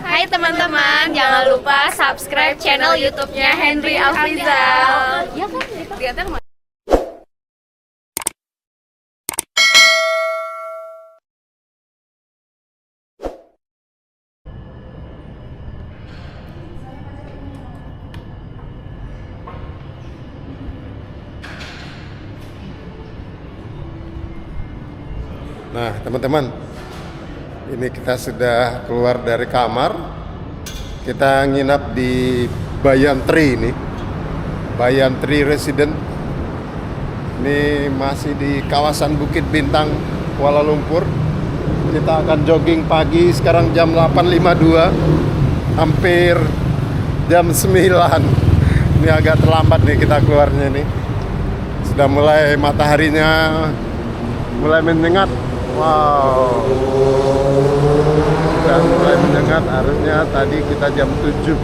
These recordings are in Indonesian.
Hai teman-teman, jangan lupa subscribe channel YouTube-nya Henry Afrizal. Ya kan? Kelihatan mana? Nah, teman-teman, ini kita sudah keluar dari kamar. Kita nginap di Banyan Tree ini, Banyan Tree Residence. Ini masih di kawasan Bukit Bintang, Kuala Lumpur. Kita akan jogging pagi, sekarang jam 8.52, hampir jam 9. Ini agak terlambat nih kita keluarnya nih. Sudah mulai mataharinya mulai menyengat. Wow, sudah mulai menyengat. Harusnya tadi kita jam 7.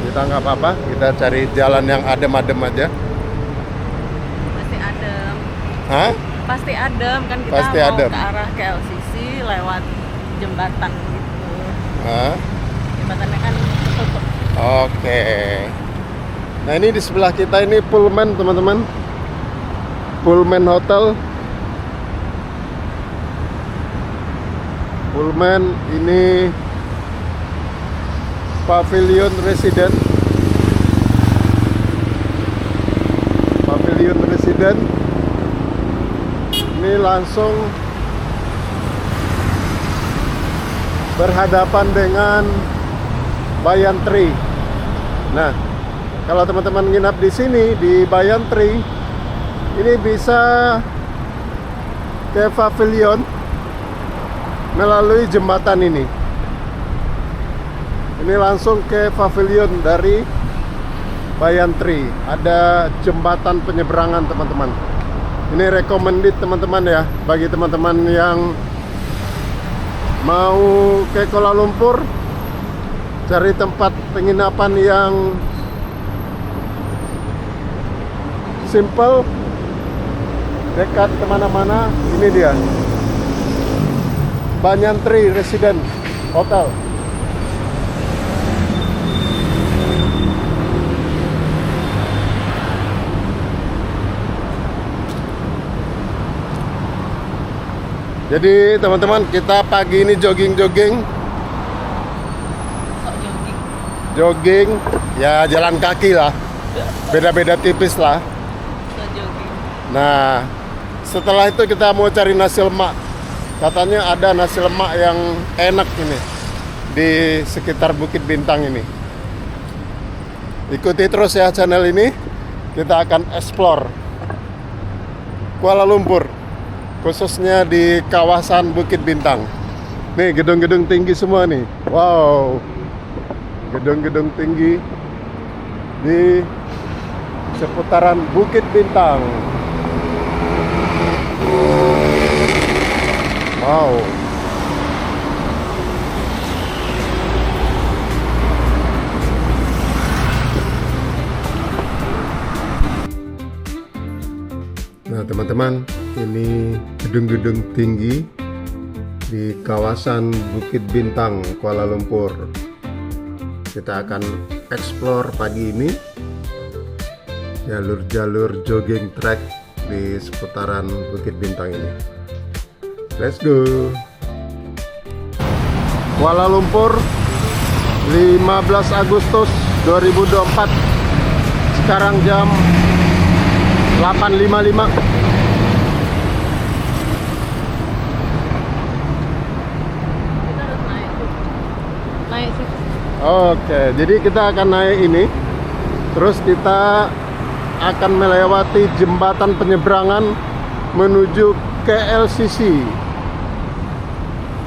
Kita nggak apa-apa, kita cari jalan yang adem-adem aja. Pasti adem. Hah? Pasti adem kan, kita Pasti mau adem. ke arah KLCC lewat jembatan gitu. Hah? Jembatannya kan tutup. Oke. Nah, ini di sebelah kita ini Pullman, teman-teman. Pullman Hotel. Pullman ini Pavilion Resident. Pavilion Resident. Ini langsung berhadapan dengan Banyan Tree. Nah, kalau teman-teman nginap di sini di Banyan Tree, ini bisa ke pavilion melalui jembatan ini. Ini langsung ke pavilion dari Banyan Tree. Ada jembatan penyeberangan, teman-teman. Ini recommended, teman-teman ya, bagi teman-teman yang mau ke Kuala Lumpur, cari tempat penginapan yang simple, dekat kemana-mana. Ini dia, Banyan Tree Residence Hotel. Jadi teman-teman, kita pagi ini jogging-jogging. Jogging, ya jalan kaki lah. Beda-beda tipis lah. Jogging. Nah, setelah itu kita mau cari nasi lemak. Katanya ada nasi lemak yang enak ini di sekitar Bukit Bintang ini. Ikuti terus ya channel ini. Kita akan explore Kuala Lumpur, khususnya di kawasan Bukit Bintang. Nih gedung-gedung tinggi semua nih. Wow, gedung-gedung tinggi di seputaran Bukit Bintang. Wow. Nah, teman-teman, ini gedung-gedung tinggi di kawasan Bukit Bintang, Kuala Lumpur. Kita akan explore pagi ini jalur-jalur jogging track di seputaran Bukit Bintang ini. Let's go. Kuala Lumpur, 15 Agustus 2024. Sekarang jam 8.55. Kita harus naik. Naik sih. Oke, jadi kita akan naik ini. Terus kita akan melewati jembatan penyeberangan menuju KLCC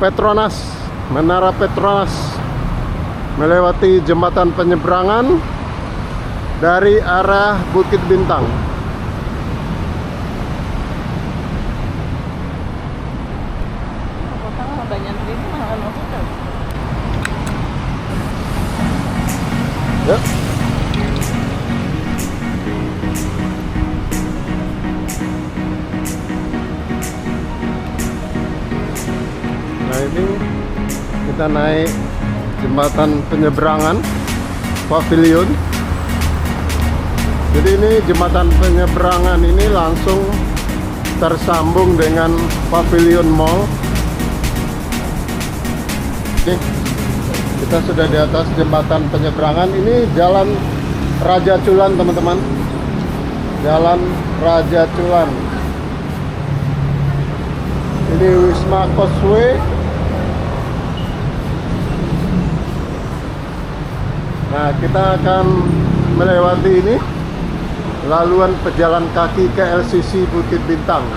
Petronas, Menara Petronas, melewati jembatan penyeberangan dari arah Bukit Bintang. Kota Banyan Tree ini mahal hotel. Ya. Nah, ini kita naik jembatan penyeberangan Pavilion. Jadi ini jembatan penyeberangan ini langsung tersambung dengan Pavilion Mall. Oke, kita sudah di atas jembatan penyeberangan. Ini Jalan Raja Chulan, teman-teman. Jalan Raja Chulan. Ini Wisma Causeway. Nah, kita akan melewati ini laluan pejalan kaki ke LCC Bukit Bintang.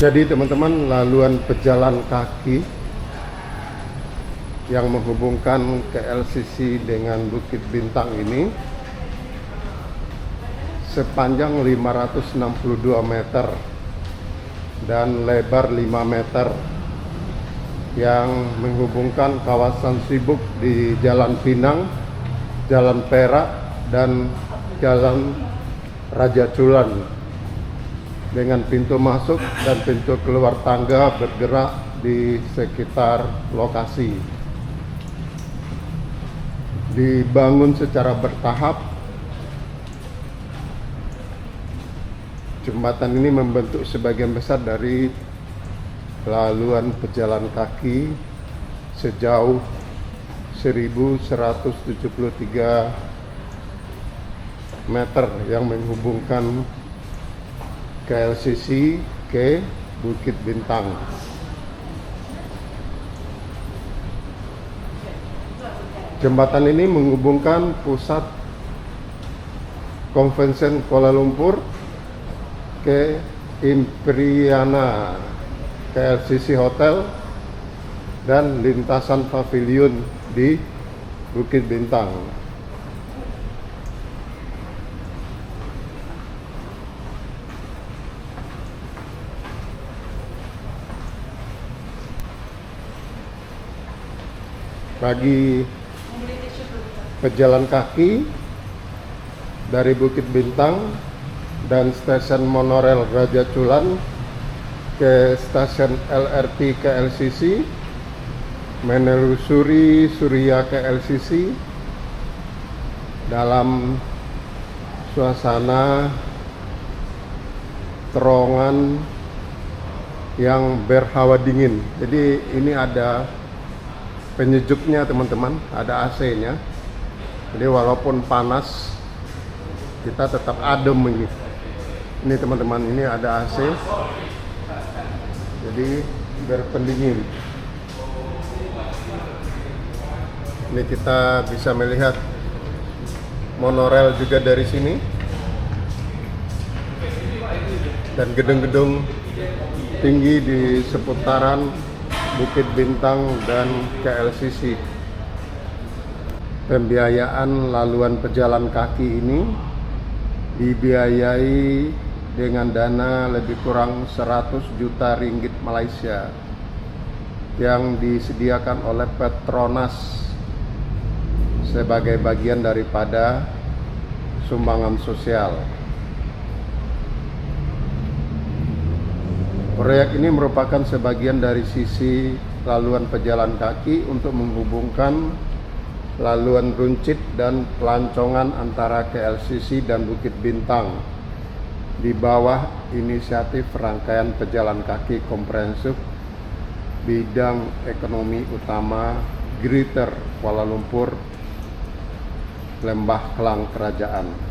Jadi teman-teman, laluan pejalan kaki yang menghubungkan ke LCC dengan Bukit Bintang ini sepanjang 562 meter dan lebar 5 meter yang menghubungkan kawasan sibuk di Jalan Pinang, Jalan Perak, dan Jalan Raja Chulan, dengan pintu masuk dan pintu keluar tangga bergerak di sekitar lokasi. Dibangun secara bertahap, jembatan ini membentuk sebagian besar dari laluan pejalan kaki sejauh 1173 meter yang menghubungkan KLCC ke Bukit Bintang. Jembatan ini menghubungkan pusat konvensi Kuala Lumpur ke Imperiana KLCC Hotel dan lintasan Pavilion di Bukit Bintang. Bagi pejalan kaki dari Bukit Bintang dan stasiun monorail Raja Chulan ke stasiun LRT KLCC, menelusuri Suria KLCC dalam suasana terowongan yang berhawa dingin. Jadi ini ada penyejuknya teman-teman, ada AC-nya. Jadi walaupun panas kita tetap adem ini. Ini teman-teman, ini ada AC. Jadi berpendingin. Ini kita bisa melihat monorail juga dari sini. Dan gedung-gedung tinggi di seputaran Bukit Bintang dan KLCC. Pembiayaan laluan pejalan kaki ini dibiayai dengan dana lebih kurang 100 juta ringgit Malaysia yang disediakan oleh Petronas sebagai bagian daripada sumbangan sosial. Proyek ini merupakan sebagian dari sisi laluan pejalan kaki untuk menghubungkan laluan Runcit dan pelancongan antara KLCC dan Bukit Bintang di bawah inisiatif rangkaian pejalan kaki komprehensif bidang ekonomi utama Greater Kuala Lumpur Lembah Kelang Kerajaan.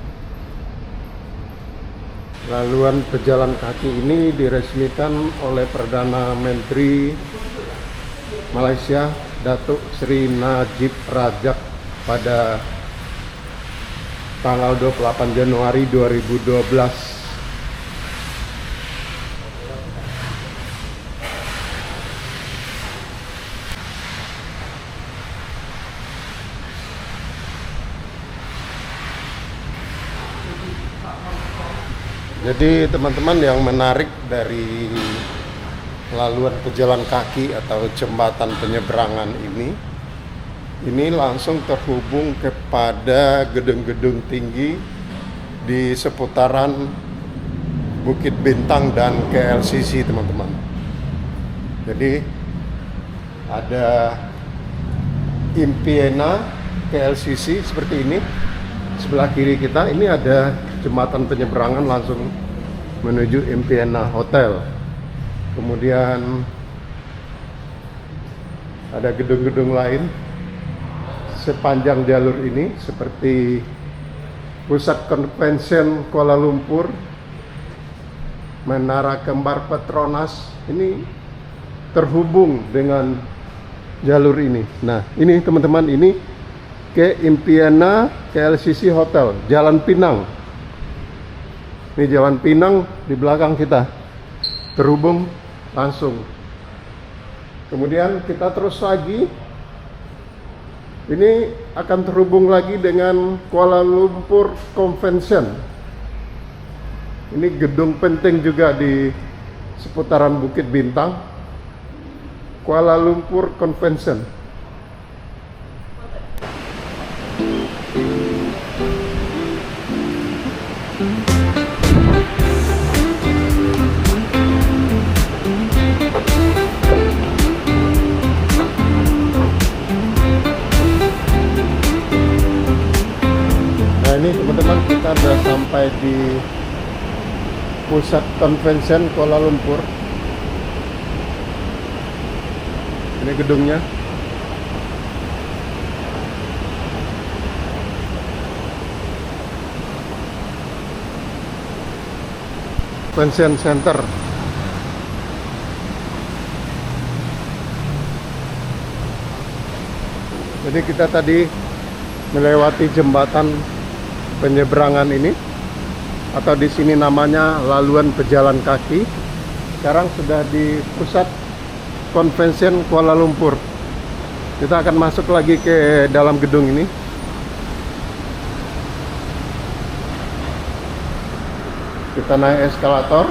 Laluan pejalan kaki ini diresmikan oleh Perdana Menteri Malaysia Datuk Seri Najib Razak pada tanggal 28 Januari 2012. Jadi teman-teman, yang menarik dari laluan pejalan kaki atau jembatan penyeberangan ini langsung terhubung kepada gedung-gedung tinggi di seputaran Bukit Bintang dan KLCC, teman-teman. Jadi ada Impiena KLCC seperti ini. Sebelah kiri kita ini ada jembatan penyeberangan langsung menuju Impiena Hotel. Kemudian ada gedung-gedung lain sepanjang jalur ini seperti Pusat Convention Kuala Lumpur, Menara Kembar Petronas, ini terhubung dengan jalur ini. Nah, ini teman-teman, ini ke Impiena KLCC Hotel, Jalan Pinang. Ini Jalan Pinang di belakang kita, terhubung langsung. Kemudian kita terus lagi, ini akan terhubung lagi dengan Kuala Lumpur Convention. Ini gedung penting juga di seputaran Bukit Bintang, Kuala Lumpur Convention. Nah, ini teman-teman, kita sudah sampai di Pusat Convention Kuala Lumpur. Ini gedungnya. Convention Center. Jadi kita tadi melewati jembatan penyeberangan ini, atau di sini namanya laluan pejalan kaki. Sekarang sudah di Pusat Convention Kuala Lumpur. Kita akan masuk lagi ke dalam gedung ini. Kita naik eskalator.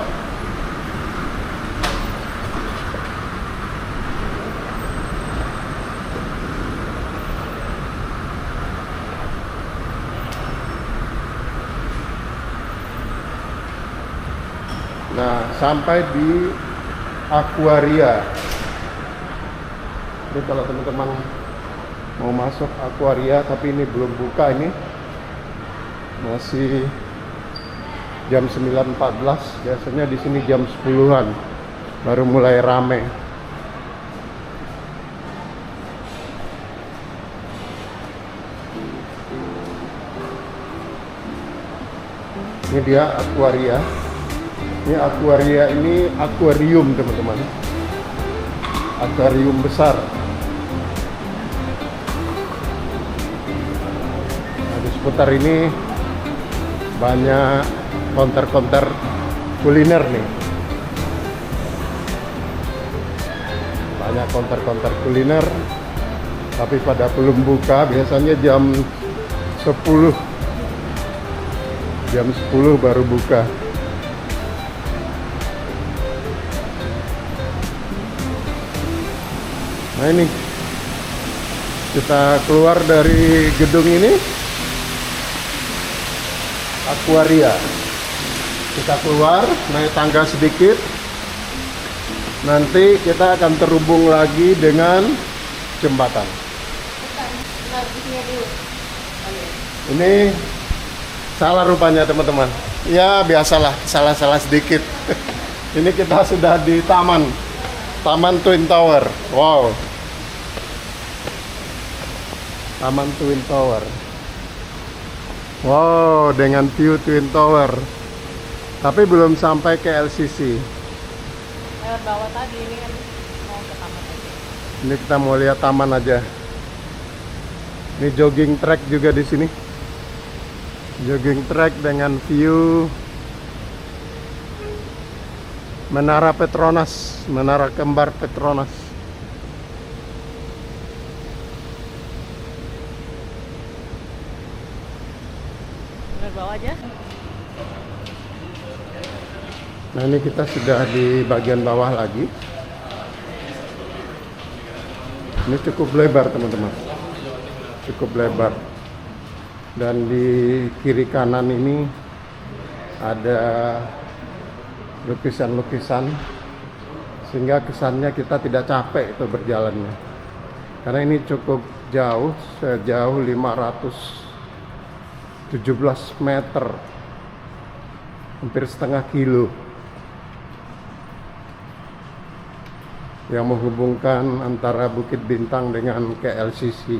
Nah, sampai di Aquaria. Jadi kalau teman-teman mau masuk Aquaria, tapi ini belum buka, ini masih jam 9.14. Biasanya di sini jam 10-an baru mulai rame. Ini dia Aquaria. Ini Aquaria, ini akuarium teman-teman, akuarium besar. Nah, di seputar ini banyak konter-konter kuliner nih, banyak konter-konter kuliner, tapi pada belum buka. Biasanya jam 10 baru buka. Nah, ini kita keluar dari gedung ini, Aquaria. Kita keluar, naik tangga sedikit. Nanti kita akan terhubung lagi dengan jembatan. Ini salah rupanya teman-teman. Ya biasalah, salah-salah sedikit. Ini kita sudah di Taman Twin Tower. Wow. Taman Twin Tower. Wow, dengan view Twin Tower. Tapi belum sampai ke LCC. Lewat bawah tadi, ini kan mau ke taman aja. Ini kita mau lihat taman aja. Ini jogging track juga di sini. Jogging track dengan view Menara Petronas, Menara Kembar Petronas. Lewat bawah aja. Nah, ini kita sudah di bagian bawah lagi. Ini cukup lebar teman-teman, cukup lebar. Dan di kiri kanan ini ada lukisan-lukisan, sehingga kesannya kita tidak capek itu berjalannya. Karena ini cukup jauh, sejauh 517 meter, hampir setengah kilo, yang menghubungkan antara Bukit Bintang dengan KLCC.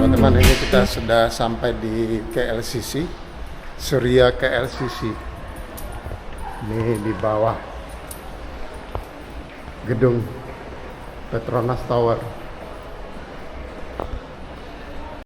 Teman-teman, ini kita sudah sampai di KLCC, Surya KLCC. Ini di bawah gedung Petronas Tower.